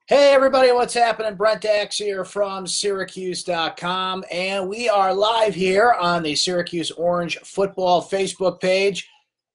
Hey everybody, what's happening? Brent Axe here from syracuse.com, and we are live here on the Syracuse Orange Football Facebook page,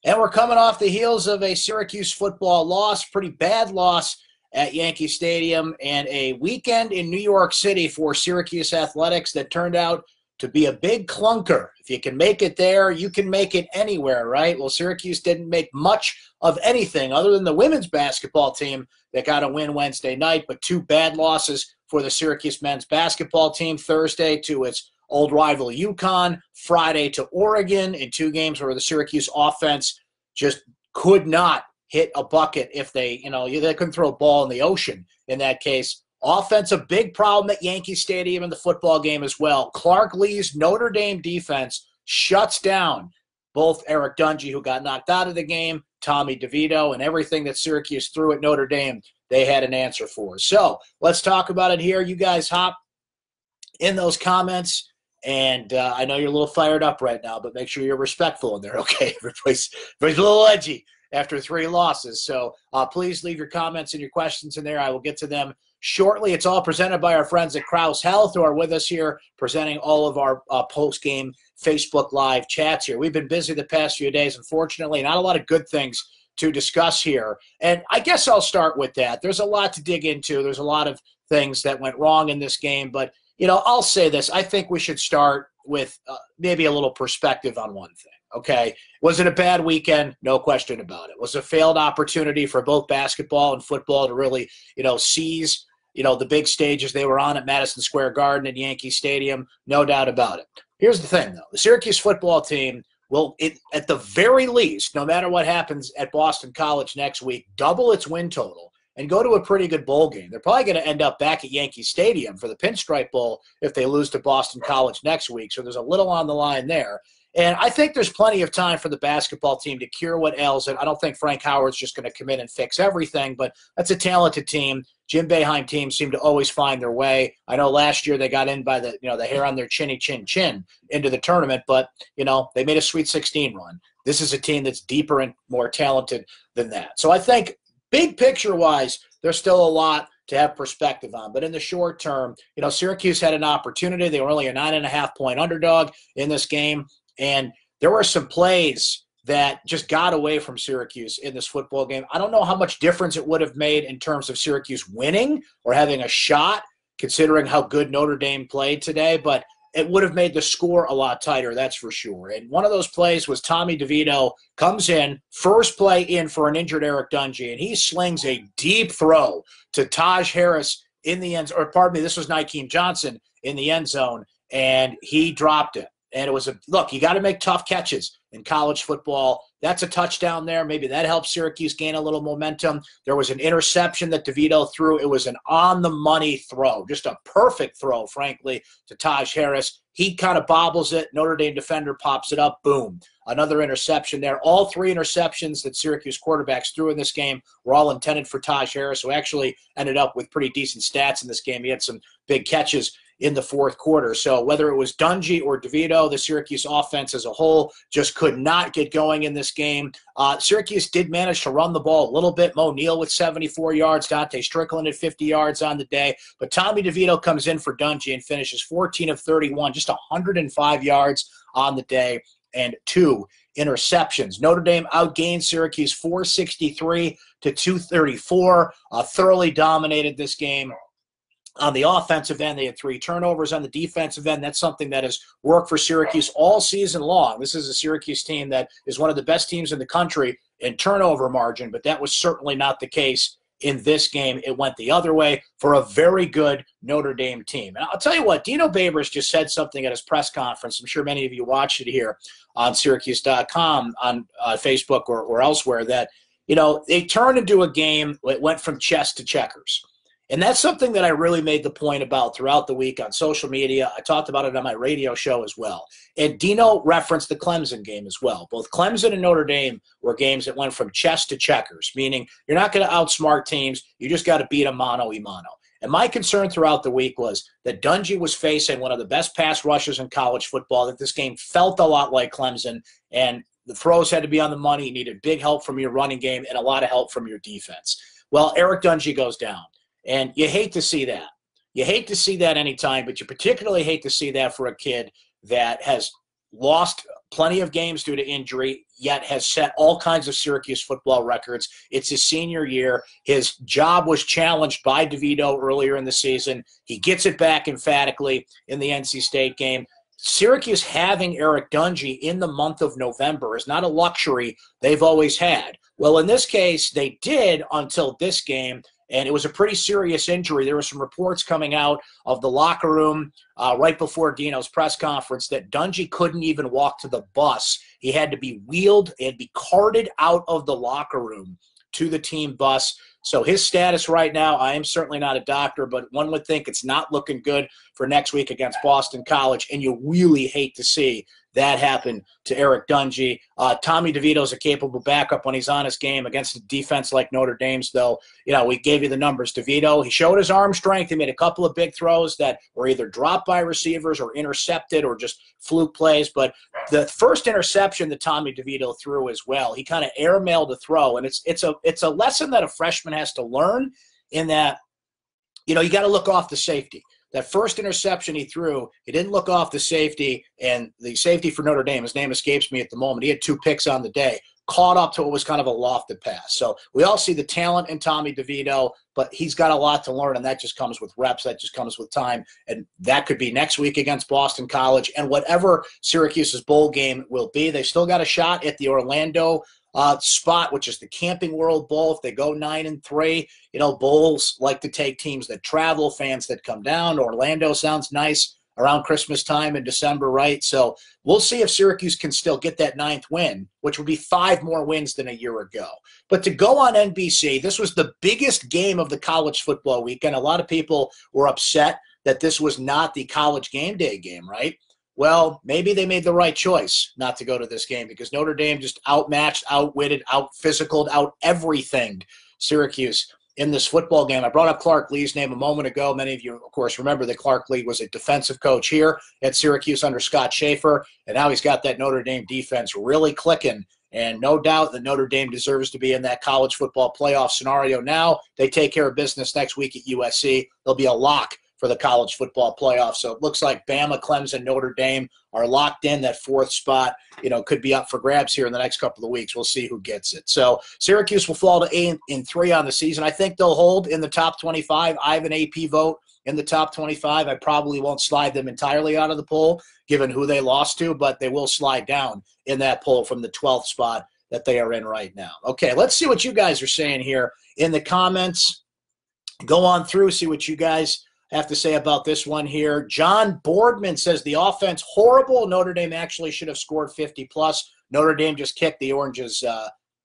and we're coming off the heels of a Syracuse football loss, pretty bad loss at Yankee Stadium, and a weekend in New York City for Syracuse athletics that turned out to be a big clunker. If you can make it there, you can make it anywhere, right? Well, Syracuse didn't make much of anything other than the women's basketball team that got a win Wednesday night, but two bad losses for the Syracuse men's basketball team. Thursday to its old rival UConn, Friday to Oregon, in two games where the Syracuse offense just could not hit a bucket if they couldn't throw a ball in the ocean in that case. Offense, a big problem at Yankee Stadium in the football game as well. Clark Lee's Notre Dame defense shuts down both Eric Dungy, who got knocked out of the game, Tommy Devito, and everything that Syracuse threw at Notre Dame, they had an answer for. So let's talk about it here. You guys hop in those comments, and I know you're a little fired up right now, but make sure you're respectful in there, okay? Everybody's a little edgy after three losses. So please leave your comments and your questions in there. I will get to them shortly. It's all presented by our friends at Krause Health, who are with us here presenting all of our post-game Facebook Live chats here. We've been busy the past few days, unfortunately. Not a lot of good things to discuss here. And I guess I'll start with that. There's a lot to dig into. There's a lot of things that went wrong in this game. But, I'll say this. I think we should start with maybe a little perspective on one thing. Okay, was it a bad weekend? No question about it. Was it a failed opportunity for both basketball and football to really, seize, the big stages they were on at Madison Square Garden and Yankee Stadium? No doubt about it. Here's the thing, though. The Syracuse football team will, at the very least, no matter what happens at Boston College next week, double its win total and go to a pretty good bowl game. They're probably going to end up back at Yankee Stadium for the Pinstripe Bowl if they lose to Boston College next week. So there's a little on the line there. And I think there's plenty of time for the basketball team to cure what ails it. I don't think Frank Howard's just going to come in and fix everything, but that's a talented team. Jim Boeheim teams seem to always find their way. I know last year they got in by the hair on their chinny chin into the tournament, but they made a Sweet 16 run. This is a team that's deeper and more talented than that. So I think big picture-wise, there's still a lot to have perspective on. But in the short term, Syracuse had an opportunity. They were only a 9.5-point underdog in this game. And there were some plays that just got away from Syracuse in this football game. I don't know how much difference it would have made in terms of Syracuse winning or having a shot, considering how good Notre Dame played today, but it would have made the score a lot tighter, that's for sure. And one of those plays was Tommy DeVito comes in, first play in for an injured Eric Dungy, and he slings a deep throw to Taj Harris in the end, or pardon me, this was Nykeem Johnson in the end zone, and he dropped it. And it was look, you got to make tough catches in college football. That's a touchdown there. Maybe that helps Syracuse gain a little momentum. There was an interception that DeVito threw. It was an on-the-money throw, just a perfect throw, frankly, to Taj Harris. He kind of bobbles it. Notre Dame defender pops it up. Boom. Another interception there. All three interceptions that Syracuse quarterbacks threw in this game were all intended for Taj Harris, who actually ended up with pretty decent stats in this game. He had some big catches in the fourth quarter. So whether it was Dungy or DeVito, the Syracuse offense as a whole just could not get going in this game. Syracuse did manage to run the ball a little bit. Mo Neal with 74 yards, Dante Strickland at 50 yards on the day. But Tommy DeVito comes in for Dungy and finishes 14 of 31, just 105 yards on the day and two interceptions. Notre Dame outgained Syracuse 463 to 234, thoroughly dominated this game. On the offensive end, they had three turnovers. On the defensive end, that's something that has worked for Syracuse all season long. This is a Syracuse team that is one of the best teams in the country in turnover margin, but that was certainly not the case in this game. It went the other way for a very good Notre Dame team. And I'll tell you what, Dino Babers just said something at his press conference. I'm sure many of you watched it here on syracuse.com, on Facebook or elsewhere, that, they turned into a game that went from chess to checkers. And that's something that I really made the point about throughout the week on social media. I talked about it on my radio show as well. And Dino referenced the Clemson game as well. Both Clemson and Notre Dame were games that went from chess to checkers, meaning you're not going to outsmart teams. You just got to beat them mano-a-mano. And my concern throughout the week was that Dungy was facing one of the best pass rushers in college football, that this game felt a lot like Clemson, and the throws had to be on the money. You needed big help from your running game and a lot of help from your defense. Well, Eric Dungy goes down. And you hate to see that. You hate to see that anytime, but you particularly hate to see that for a kid that has lost plenty of games due to injury, yet has set all kinds of Syracuse football records. It's his senior year. His job was challenged by Devito earlier in the season. He gets it back emphatically in the NC State game. Syracuse having Eric Dungy in the month of November is not a luxury they've always had. Well, in this case, they did until this game, and it was a pretty serious injury. There were some reports coming out of the locker room right before Dino's press conference that Dungy couldn't even walk to the bus. He had to be wheeled and be carted out of the locker room to the team bus. So his status right now, I am certainly not a doctor, but one would think it's not looking good for next week against Boston College, and you really hate to see that happen to Eric Dungy. Tommy DeVito's a capable backup when he's on his game against a defense like Notre Dame's, though. You know, we gave you the numbers. DeVito, he showed his arm strength. He made a couple of big throws that were either dropped by receivers or intercepted or just fluke plays. But the first interception that Tommy DeVito threw as well, he kind of airmailed a throw. And it's a lesson that a freshman has to learn in that, you know, you got to look off the safety. That first interception he threw, he didn't look off the safety, and the safety for Notre Dame, his name escapes me at the moment, he had 2 picks on the day, caught up to what was kind of a lofted pass. So we all see the talent in Tommy DeVito, but he's got a lot to learn, and that just comes with reps. That just comes with time, and that could be next week against Boston College. And whatever Syracuse's bowl game will be, they still got a shot at the Orlando spot, which is the Camping World Bowl. If they go 9-3, you know, bowls like to take teams that travel, fans that come down. Orlando sounds nice around Christmas time in December, right? So we'll see if Syracuse can still get that 9th win, which would be 5 more wins than a year ago. But to go on NBC, this was the biggest game of the college football weekend. A lot of people were upset that this was not the college game day game, right? Well, maybe they made the right choice not to go to this game because Notre Dame just outmatched, outwitted, out-physicaled, out-everythinged Syracuse in this football game. I brought up Clark Lee's name a moment ago. Many of you, of course, remember that Clark Lee was a defensive coach here at Syracuse under Scott Schaefer, and now he's got that Notre Dame defense really clicking. And no doubt that Notre Dame deserves to be in that college football playoff scenario now. They take care of business next week at USC. They'll be a lock for the college football playoff. So it looks like Bama, Clemson, Notre Dame are locked in. That 4th spot, you know, could be up for grabs here in the next couple of weeks. We'll see who gets it. So Syracuse will fall to 8-3 on the season. I think they'll hold in the top 25. I have an AP vote in the top 25. I probably won't slide them entirely out of the poll, given who they lost to, but they will slide down in that poll from the 12th spot that they are in right now. Okay, let's see what you guys are saying here in the comments. Go on through, see what you guys have to say about this one here. John Boardman says the offense horrible. Notre Dame actually should have scored 50+. Notre Dame just kicked the Oranges'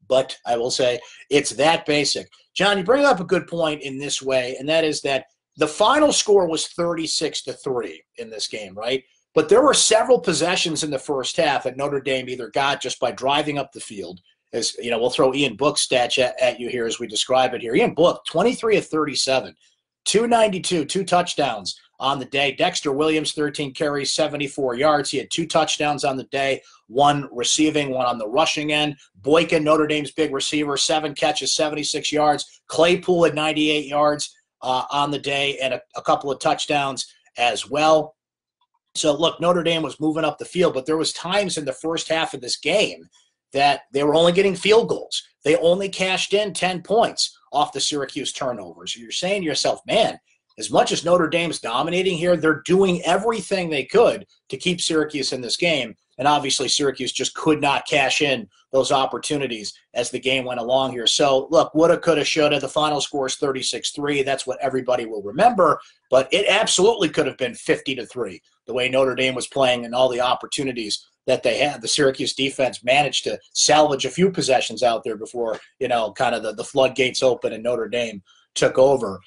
butt, I will say. It's that basic. John, you bring up a good point in this way, and that is that the final score was 36-3 in this game, right? But there were several possessions in the first half that Notre Dame either got just by driving up the field. As you know, we'll throw Ian Book's stats at you here as we describe it here. Ian Book, 23 of 37. 292, 2 touchdowns on the day. Dexter Williams, 13 carries, 74 yards. He had 2 touchdowns on the day, 1 receiving, 1 on the rushing end. Boykin, Notre Dame's big receiver, 7 catches, 76 yards. Claypool at 98 yards on the day and a couple of touchdowns as well. So, look, Notre Dame was moving up the field, but there was times in the first half of this game that they were only getting field goals. They only cashed in 10 points off the Syracuse turnovers. You're saying to yourself, man, as much as Notre Dame's dominating here, they're doing everything they could to keep Syracuse in this game. And obviously Syracuse just could not cash in those opportunities as the game went along here. So, look, woulda, coulda, shoulda. The final score is 36-3. That's what everybody will remember. But it absolutely could have been 50-3, the way Notre Dame was playing and all the opportunities that they had. The Syracuse defense managed to salvage a few possessions out there before, you know, kind of the floodgates open and Notre Dame took over.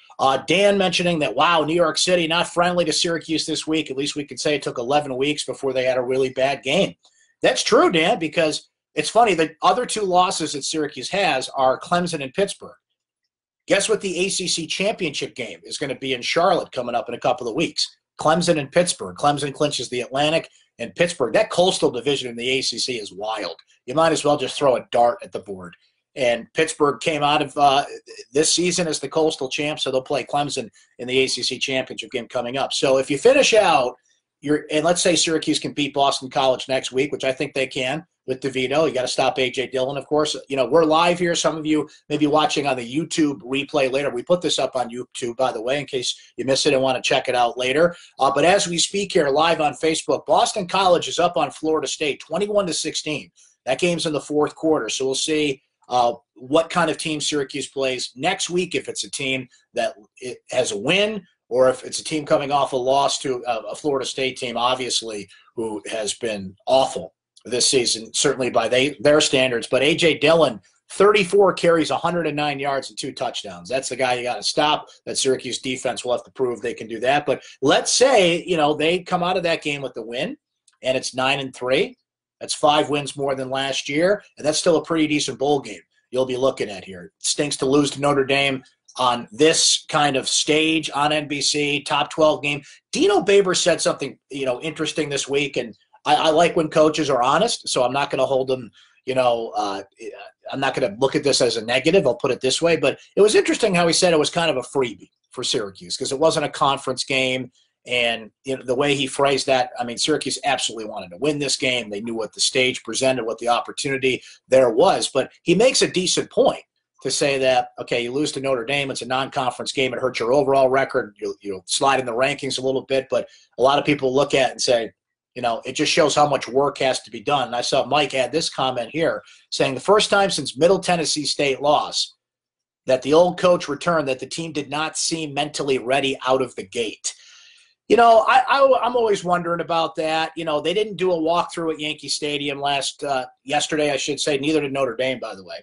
Dan mentioning that, wow, New York City not friendly to Syracuse this week. At least we could say it took 11 weeks before they had a really bad game. That's true, Dan, because it's funny. The other 2 losses that Syracuse has are Clemson and Pittsburgh. Guess what the ACC championship game is going to be in Charlotte coming up in a couple of weeks? Clemson and Pittsburgh. Clemson clinches the Atlantic, and Pittsburgh. That coastal division in the ACC is wild. You might as well just throw a dart at the board And Pittsburgh came out of this season as the Coastal champs, so they'll play Clemson in the ACC championship game coming up. So if you finish out, and let's say Syracuse can beat Boston College next week, which I think they can with Devito. You got to stop A.J. Dillon, of course. We're live here. Some of you may be watching on the YouTube replay later. We put this up on YouTube, by the way, in case you missed it and want to check it out later. But as we speak here live on Facebook, Boston College is up on Florida State, 21-16. That game's in the fourth quarter, so we'll see what kind of team Syracuse plays next week, if it's a team that it has a win or if it's a team coming off a loss to a Florida State team, obviously, who has been awful this season, certainly by their standards. But A.J. Dillon, 34 carries, 109 yards, and 2 touchdowns. That's the guy you got to stop. That Syracuse defense will have to prove they can do that. But let's say, they come out of that game with the win, and it's 9-3. That's 5 wins more than last year, and that's still a pretty decent bowl game you'll be looking at here. It stinks to lose to Notre Dame on this kind of stage on NBC, top 12 game. Dino Babers said something, interesting this week, and I like when coaches are honest, so I'm not going to hold them, I'm not going to look at this as a negative. I'll put it this way, but it was interesting how he said it was kind of a freebie for Syracuse because it wasn't a conference game. And the way he phrased that, Syracuse absolutely wanted to win this game. They knew what the stage presented, what the opportunity there was. But he makes a decent point to say that, okay, you lose to Notre Dame. It's a non-conference game. It hurts your overall record. You'll slide in the rankings a little bit. But a lot of people look at it and say, it just shows how much work has to be done. And I saw Mike add this comment here saying the first time since Middle Tennessee State loss that the old coach returned, that the team did not seem mentally ready out of the gate. I'm always wondering about that. They didn't do a walkthrough at Yankee Stadium yesterday, I should say. Neither did Notre Dame, by the way.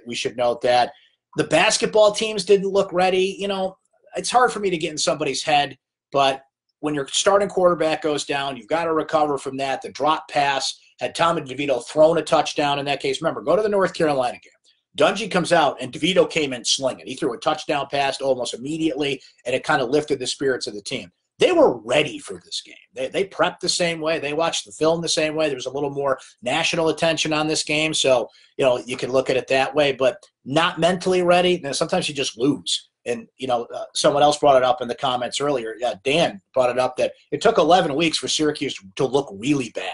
We should note that. The basketball teams didn't look ready. It's hard for me to get in somebody's head, but when your starting quarterback goes down, you've got to recover from that. The drop pass had Tommy DeVito thrown a touchdown in that case. Remember, go to the North Carolina game. Dungy comes out, and DeVito came in slinging. He threw a touchdown pass almost immediately, and it kind of lifted the spirits of the team. They were ready for this game. They prepped the same way. They watched the film the same way. There was a little more national attention on this game. So, you can look at it that way, but not mentally ready. Sometimes you just lose. And, someone else brought it up in the comments earlier. Yeah, Dan brought it up that it took 11 weeks for Syracuse to look really bad.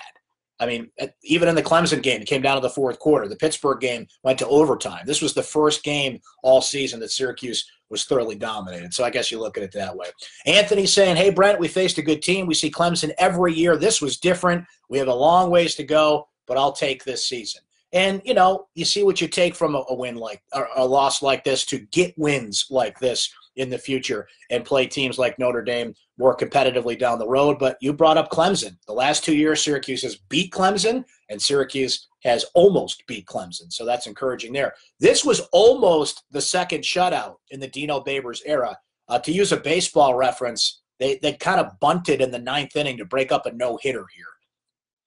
Even in the Clemson game, it came down to the fourth quarter. The Pittsburgh game went to overtime. This was the first game all season that Syracuse was thoroughly dominated. So I guess you look at it that way. Anthony's saying, hey, Brent, we faced a good team. We see Clemson every year. This was different. We have a long ways to go, but I'll take this season. And, you see what you take from a win or a loss like this to get wins like this in the future and play teams like Notre Dame more competitively down the road. But you brought up Clemson. The last 2 years, Syracuse has beat Clemson, and Syracuse has almost beat Clemson. So that's encouraging there. This was almost the second shutout in the Dino Babers era. To use a baseball reference, they kind of bunted in the ninth inning to break up a no-hitter here.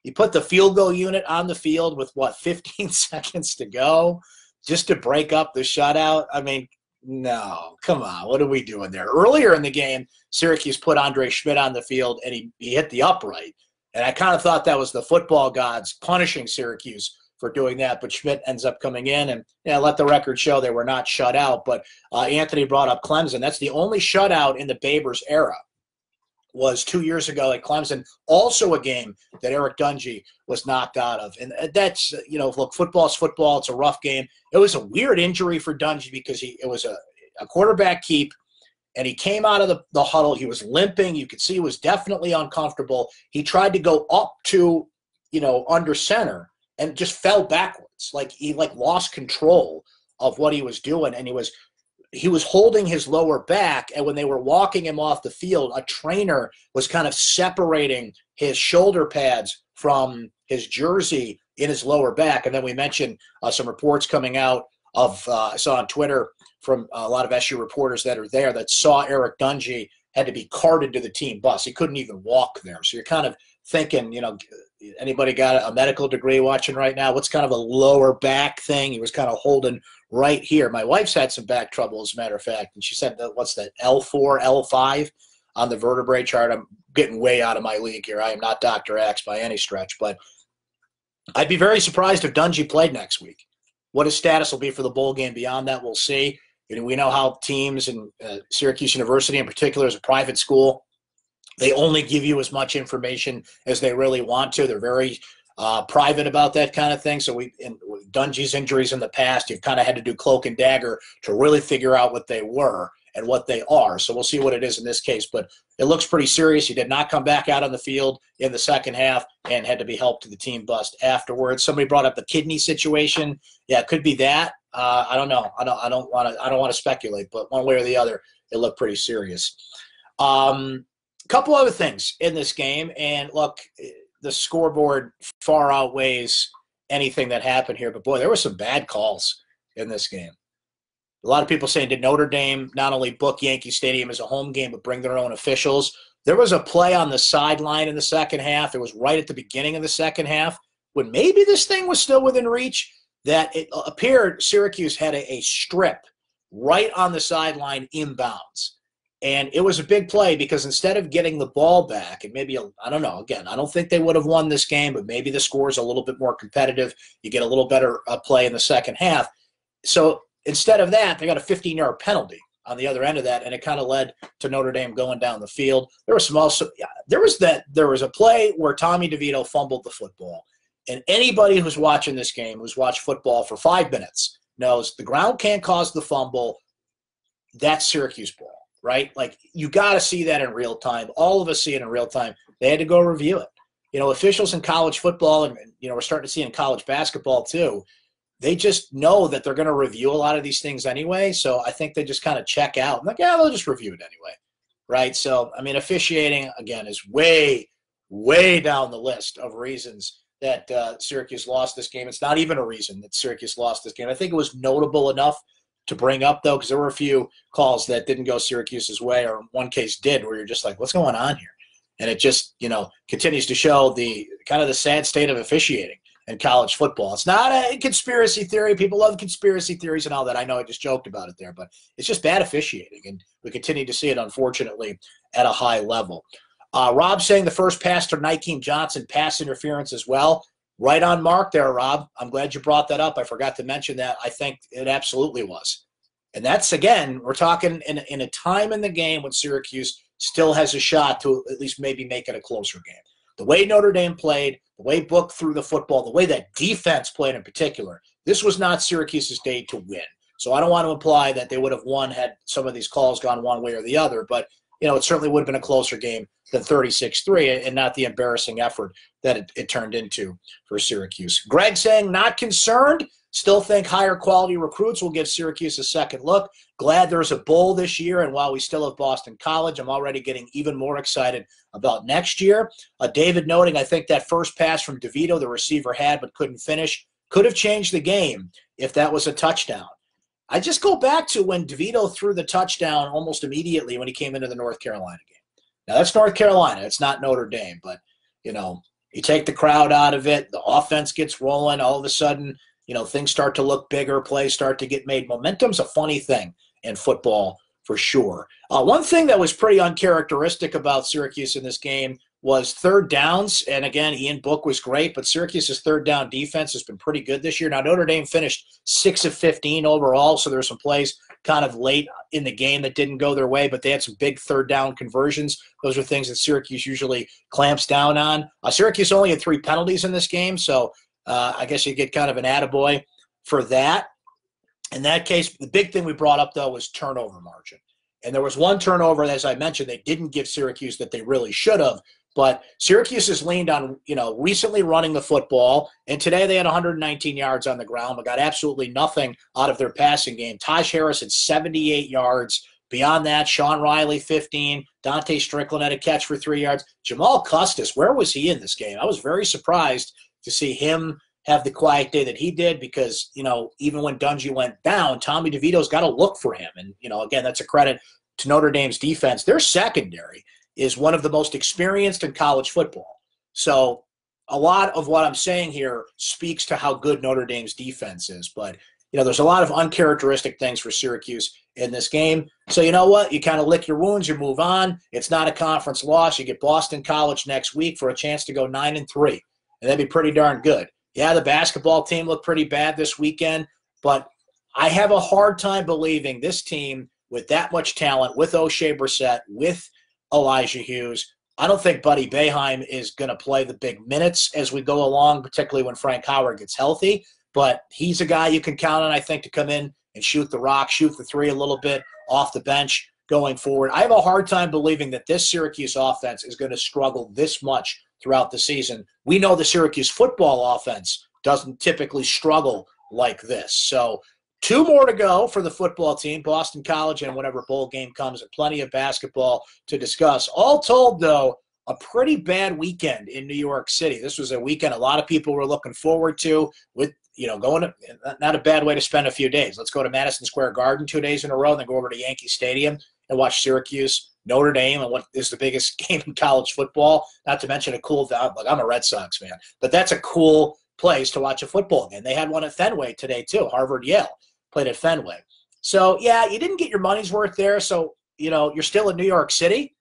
You put the field goal unit on the field with, 15 seconds to go just to break up the shutout? No, come on. What are we doing there? Earlier in the game, Syracuse put Andre Schmidt on the field, and he hit the upright. And I kind of thought that was the football gods punishing Syracuse for doing that. But Schmidt ends up coming in, and let the record show they were not shut out. But Anthony brought up Clemson. That's the only shutout in the Babers era. Was 2 years ago at Clemson, also a game that Eric Dungy was knocked out of. And that's, look, football's football. It's a rough game. It was a weird injury for Dungy because it was a quarterback keep, and he came out of the huddle. He was limping. You could see he was definitely uncomfortable. He tried to go up to, under center and just fell backwards. He lost control of what he was doing, and he was holding his lower back, and when they were walking him off the field, a trainer was kind of separating his shoulder pads from his jersey in his lower back. And then we mentioned some reports coming out I saw on Twitter from a lot of SU reporters that are there that saw Eric Dungy had to be carted to the team bus. He couldn't even walk there. So you're kind of thinking, anybody got a medical degree watching right now? What's kind of a lower back thing? He was kind of holding right here. My wife's had some back trouble, as a matter of fact, and she said, what's that, L4, L5 on the vertebrae chart? I'm getting way out of my league here. I am not Dr. Axe by any stretch, but I'd be very surprised if Dungy played next week. What his status will be for the bowl game beyond that, we'll see. We know how teams, and Syracuse University in particular is a private school. They only give you as much information as they really want to. They're very private about that kind of thing. So in Dungy's injuries in the past, you've kind of had to do cloak and dagger to really figure out what they were and what they are. So we'll see what it is in this case. But it looks pretty serious. He did not come back out on the field in the second half and had to be helped to the team bus afterwards. Somebody brought up the kidney situation. Yeah, it could be that. I don't know. I don't want to speculate, but one way or the other, it looked pretty serious. Couple other things in this game, and look, the scoreboard far outweighs anything that happened here, but boy, there were some bad calls in this game. A lot of people saying, did Notre Dame not only book Yankee Stadium as a home game, but bring their own officials? There was a play on the sideline in the second half. It was right at the beginning of the second half when maybe this thing was still within reach, that it appeared Syracuse had a strip right on the sideline inbounds. And it was a big play because instead of getting the ball back, and maybe, I don't know, again, I don't think they would have won this game, but maybe the score is a little bit more competitive. You get a little better play in the second half. So instead of that, they got a 15-yard penalty on the other end of that, and it kind of led to Notre Dame going down the field. There was a play where Tommy Devito fumbled the football. And anybody who's watching this game, who's watched football for 5 minutes, knows the ground can't cause the fumble. That's Syracuse ball, right? Like, you got to see that in real time. All of us see it in real time. They had to go review it. Officials in college football, and we're starting to see in college basketball too, they just know that they're going to review a lot of these things anyway. So I think they just kind of check out. I'm like, yeah, they'll just review it anyway, right? So, I mean, officiating, again, is way, way down the list of reasons that Syracuse lost this game. It's not even a reason that Syracuse lost this game. I think it was notable enough to bring up, though, because there were a few calls that didn't go Syracuse's way, or in one case did, where you're just like, what's going on here? And it just, continues to show the kind of the sad state of officiating in college football. It's not a conspiracy theory. People love conspiracy theories and all that. I know I just joked about it there, but it's just bad officiating, and we continue to see it, unfortunately, at a high level. Rob saying the first pass to Nykeem Johnson, pass interference as well. Right on mark there, Rob. I'm glad you brought that up. I forgot to mention that. I think it absolutely was. And that's, again, we're talking in a time in the game when Syracuse still has a shot to at least maybe make it a closer game. The way Notre Dame played, the way Book threw the football, the way that defense played in particular, this was not Syracuse's day to win. So I don't want to imply that they would have won had some of these calls gone one way or the other, but it certainly would have been a closer game than 36-3 and not the embarrassing effort that it turned into for Syracuse. Greg saying not concerned, still think higher quality recruits will give Syracuse a second look. Glad there's a bowl this year, and while we still have Boston College, I'm already getting even more excited about next year. David noting, I think that first pass from Devito, the receiver had but couldn't finish, could have changed the game if that was a touchdown. I just go back to when DeVito threw the touchdown almost immediately when he came into the North Carolina game. Now, that's North Carolina. It's not Notre Dame. But, you take the crowd out of it, the offense gets rolling, all of a sudden, things start to look bigger, plays start to get made. Momentum's a funny thing in football for sure. One thing that was pretty uncharacteristic about Syracuse in this game was third downs. And again, Ian Book was great, but Syracuse's third down defense has been pretty good this year. Now, Notre Dame finished 6 of 15 overall, so there were some plays kind of late in the game that didn't go their way, but they had some big third down conversions. Those are things that Syracuse usually clamps down on. Syracuse only had 3 penalties in this game, so I guess you get kind of an attaboy for that. In that case, the big thing we brought up, though, was turnover margin. And there was one turnover, as I mentioned, they didn't give Syracuse that they really should have. But Syracuse has leaned on, recently running the football. And today they had 119 yards on the ground, but got absolutely nothing out of their passing game. Taj Harris had 78 yards. Beyond that, Sean Riley, 15. Dante Strickland had a catch for 3 yards. Jamal Custis, where was he in this game? I was very surprised to see him have the quiet day that he did because, even when Dungy went down, Tommy DeVito's got to look for him. And, again, that's a credit to Notre Dame's defense. Their secondary is one of the most experienced in college football. So a lot of what I'm saying here speaks to how good Notre Dame's defense is. But, there's a lot of uncharacteristic things for Syracuse in this game. So you know what? You kind of lick your wounds, you move on. It's not a conference loss. You get Boston College next week for a chance to go 9-3. And that'd be pretty darn good. Yeah, the basketball team looked pretty bad this weekend. but I have a hard time believing this team with that much talent, with O'Shea Brissett, with Elijah Hughes. I don't think Buddy Boeheim is going to play the big minutes as we go along, particularly when Frank Howard gets healthy. But he's a guy you can count on, I think, to come in and shoot the rock, shoot the three a little bit off the bench going forward. I have a hard time believing that this Syracuse offense is going to struggle this much throughout the season. We know the Syracuse football offense doesn't typically struggle like this. So 2 more to go for the football team, Boston College and whatever bowl game comes, and plenty of basketball to discuss. All told, though, a pretty bad weekend in New York City. This was a weekend a lot of people were looking forward to with, going to, not a bad way to spend a few days. Let's go to Madison Square Garden 2 days in a row, and then go over to Yankee Stadium and watch Syracuse, Notre Dame, and what is the biggest game in college football. Not to mention a cool, like I'm a Red Sox fan, but that's a cool place to watch a football game. They had one at Fenway today too. Harvard-Yale played at Fenway. So, yeah, you didn't get your money's worth there. So, you're still in New York City.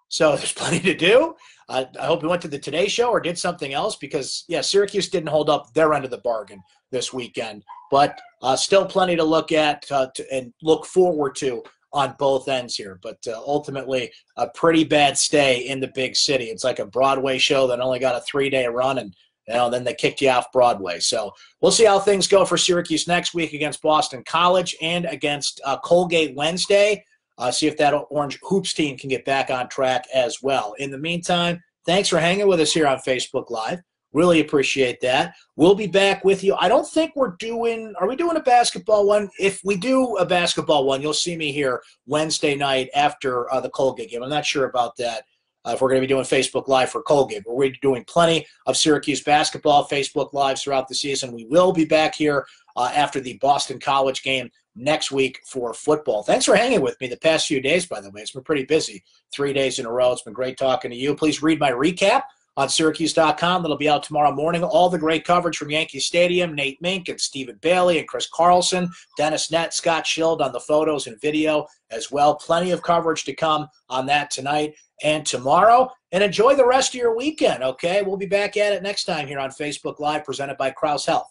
So there's plenty to do. I hope you went to the Today Show or did something else because, yeah, Syracuse didn't hold up their end of the bargain this weekend. But still plenty to look at and look forward to on both ends here. But ultimately, a pretty bad stay in the big city. It's like a Broadway show that only got a 3-day run, and then they kicked you off Broadway. So we'll see how things go for Syracuse next week against Boston College and against Colgate Wednesday. See if that Orange Hoops team can get back on track as well. In the meantime, thanks for hanging with us here on Facebook Live. Really appreciate that. We'll be back with you. I don't think are we doing a basketball one? If we do a basketball one, you'll see me here Wednesday night after the Colgate game. I'm not sure about that. If we're going to be doing Facebook Live for Colgate, but we're doing plenty of Syracuse basketball Facebook Lives throughout the season. We will be back here after the Boston College game next week for football. Thanks for hanging with me the past few days, by the way. It's been pretty busy, 3 days in a row. It's been great talking to you. Please read my recap on syracuse.com. That'll be out tomorrow morning. All the great coverage from Yankee Stadium, Nate Mink and Stephen Bailey and Chris Carlson, Dennis Nett, Scott Schild on the photos and video as well. Plenty of coverage to come on that tonight and tomorrow. And enjoy the rest of your weekend, okay? We'll be back at it next time here on Facebook Live, presented by Krause Health.